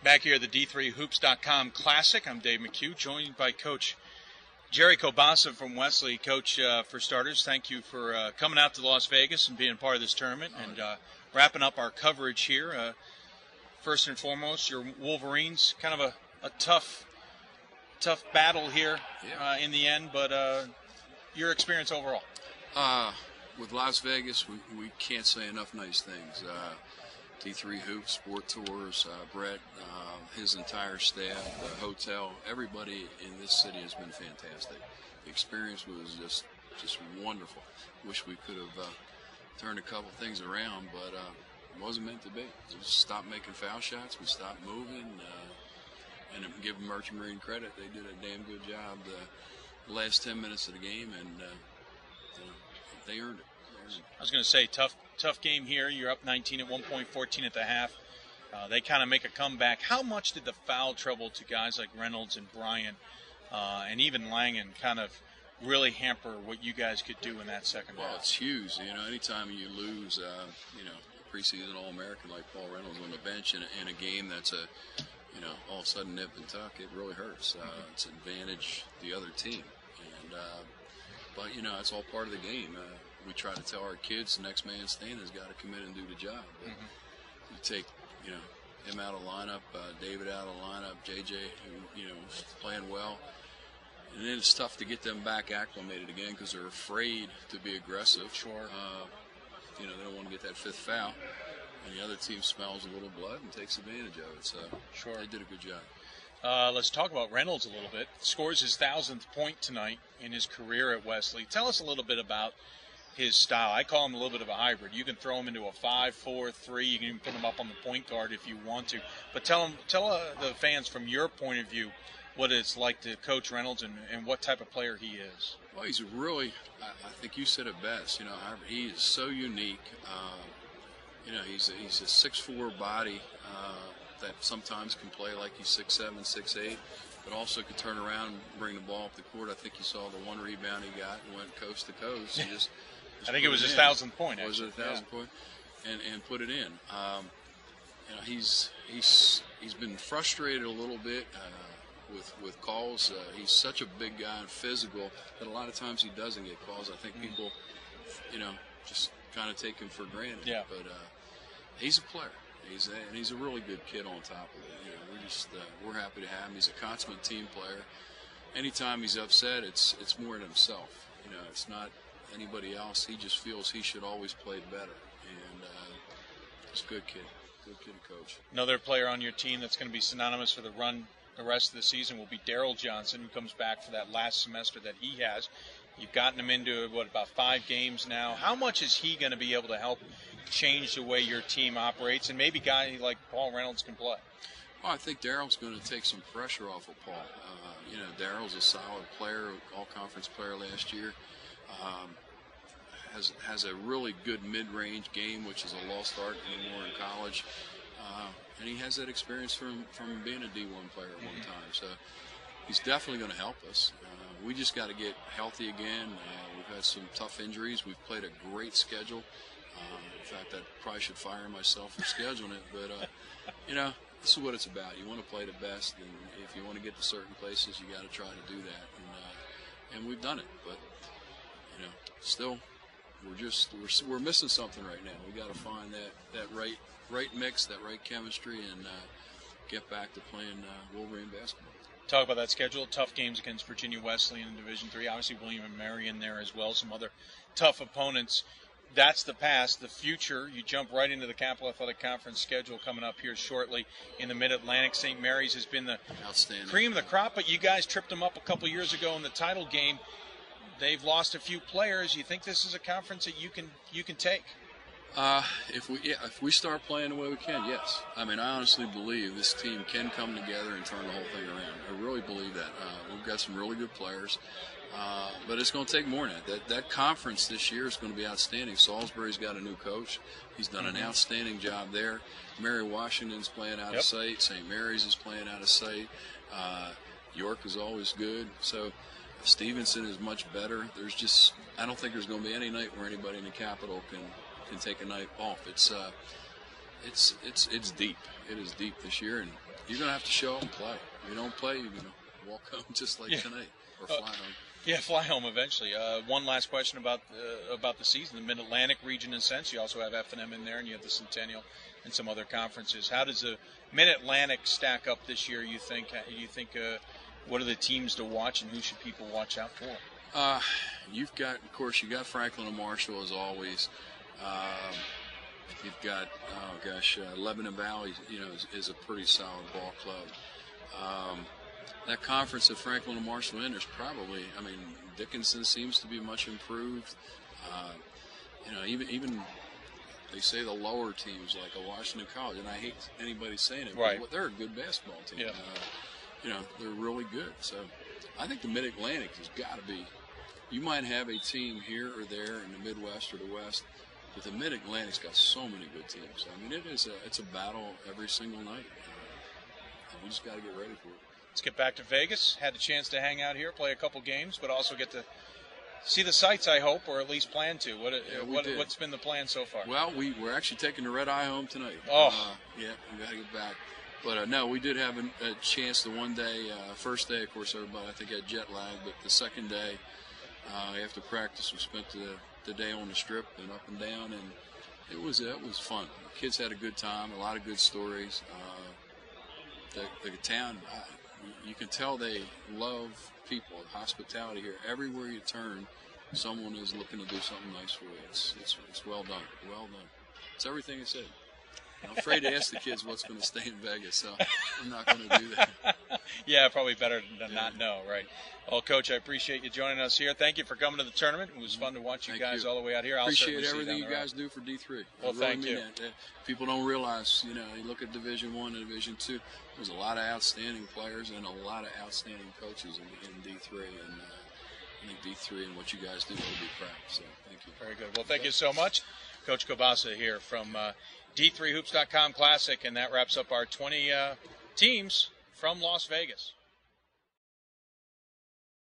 Back here at the D3Hoops.com Classic, I'm Dave McHugh, joined by Coach Jerry Kobasa from Wesley. Coach, for starters, thank you for coming out to Las Vegas and being part of this tournament and wrapping up our coverage here. First and foremost, your Wolverines, kind of a tough battle here in the end, but your experience overall. With Las Vegas, we can't say enough nice things. D3 Hoops, Sport Tours, Brett, his entire staff, the hotel, everybody in this city has been fantastic. The experience was just wonderful. Wish we could have turned a couple things around, but it wasn't meant to be. We just stopped making foul shots. We stopped moving, and give Merchant Marine credit. They did a damn good job the last 10 minutes of the game, and they earned it. I was going to say, tough game here. You're up 19 at one point, 14 at the half. They kind of make a comeback. How much did the foul trouble to guys like Reynolds and Bryant and even Langen kind of really hamper what you guys could do in that second half? Well, it's huge. Anytime you lose, a preseason All-American like Paul Reynolds on the bench in a game that's all of a sudden nip and tuck, it really hurts. It's an advantage the other team. But it's all part of the game. We try to tell our kids the next man standing has got to come in and do the job. But you take, him out of lineup, David out of lineup, JJ, who, is playing well. And then it's tough to get them back acclimated again because they're afraid to be aggressive. Sure. They don't want to get that fifth foul. And the other team smells a little blood and takes advantage of it. So sure. They did a good job. Let's talk about Reynolds a little bit. Scores his 1,000th point tonight in his career at Wesley. Tell us a little bit about his style. I call him a little bit of a hybrid. You can throw him into a 5-4-3. You can even put him up on the point guard if you want to. But tell the fans from your point of view what it's like to coach Reynolds and what type of player he is. Well, he's really, I think you said it best. He is so unique. He's a 6'4" body that sometimes can play like he's 6'7", 6'8", but also could turn around and bring the ball up the court. I think you saw the one rebound he got and went coast to coast. He just I think it was his 1,000th point. Was it 1,000th point? And put it in. He's been frustrated a little bit with calls. He's such a big guy and physical that a lot of times he doesn't get calls. I think people, just kind of take him for granted. Yeah. But he's a player. He's a really good kid on top of it. We're happy to have him. He's a consummate team player. Anytime he's upset, it's more than himself. It's not anybody else. He just feels he should always play better. And he's a good kid. Good kid to coach. Another player on your team that's going to be synonymous for the rest of the season will be Darryl Johnson, who comes back for that last semester that he has. You've gotten him into, about 5 games now. How much is he going to be able to help change the way your team operates, and maybe a guy like Paul Reynolds can play? Well, I think Darryl's going to take some pressure off of Paul. Darryl's a solid player, all-conference player last year. Has a really good mid-range game, which is a lost art anymore in college. And he has that experience from being a D1 player at one time. So he's definitely going to help us. We just got to get healthy again. We've had some tough injuries. We've played a great schedule. In fact, I probably should fire myself for scheduling it. But, this is what it's about. You want to play the best, and if you want to get to certain places, you got to try to do that. And we've done it. But, still, we're missing something right now. We got to find that right mix, that right chemistry, and get back to playing Wolverine basketball. Talk about that schedule. Tough games against Virginia Wesley in Division III. Obviously, William and Mary in there as well. Some other tough opponents. That's the past. The future, you jump right into the Capital Athletic Conference schedule coming up here shortly in the Mid-Atlantic. St. Mary's has been the cream of the crop, but you guys tripped them up a couple years ago in the title game. They've lost a few players. You think this is a conference that you can take? If we start playing the way we can, yes. I honestly believe this team can come together and turn the whole thing around. I really believe that. We've got some really good players, but it's going to take more than that. That conference this year is going to be outstanding. Salisbury's got a new coach. He's done an outstanding job there. Mary Washington's playing out of sight. St. Mary's is playing out of sight. York is always good. So Stevenson is much better. I don't think there's going to be any night where anybody in the Capitol can take a night off. It's it's deep. It is deep this year, and you're going to have to show up and play. If you don't play, you're going to walk home just like tonight, or fly home. Yeah, fly home eventually. One last question about the season. The Mid-Atlantic region, in a sense, you also have F&M in there, and you have the Centennial and some other conferences. How does the Mid-Atlantic stack up this year, you think? What are the teams to watch, and who should people watch out for? You've got, of course, you got Franklin and Marshall as always. You've got, Lebanon Valley, is a pretty solid ball club. That conference that Franklin and Marshall in, there's probably, Dickinson seems to be much improved. Even they say the lower teams like a Washington College, and I hate anybody saying it, right, but they're a good basketball team. Yeah. They're really good. So I think the Mid-Atlantic has got to be. You might have a team here or there in the Midwest or the West, but the Mid-Atlantic's got so many good teams. It's a battle every single night. And we just got to get ready for it. Let's get back to Vegas. Had the chance to hang out here, play a couple games, but also get to see the sights, I hope, or at least plan to. What's been the plan so far? Well, we're actually taking the Red Eye home tonight. Oh. We got to get back. But, no, we did have a chance the one day. First day, of course, everybody, I think, had jet lag. But the second day, after practice, we spent the day on the strip and up and down. And it was fun. The kids had a good time, a lot of good stories. The town, you can tell they love people, hospitality here. Everywhere you turn, someone is looking to do something nice for you. It's well done. Well done. It's everything I said. I'm afraid to ask the kids what's going to stay in Vegas, so I'm not going to do that. Yeah, probably better than not know, right? Well, Coach, I appreciate you joining us here. Thank you for coming to the tournament. It was fun to watch you guys all the way out here. Appreciate everything you guys do for D3. Well, thank you. People don't realize, you look at Division I and Division II, there's a lot of outstanding players and a lot of outstanding coaches in D3, and I think D3 and what you guys do will be proud. So thank you. Very good. Well, thank you so much. Coach Kobasa here from D3Hoops.com Classic, and that wraps up our 20 teams from Las Vegas.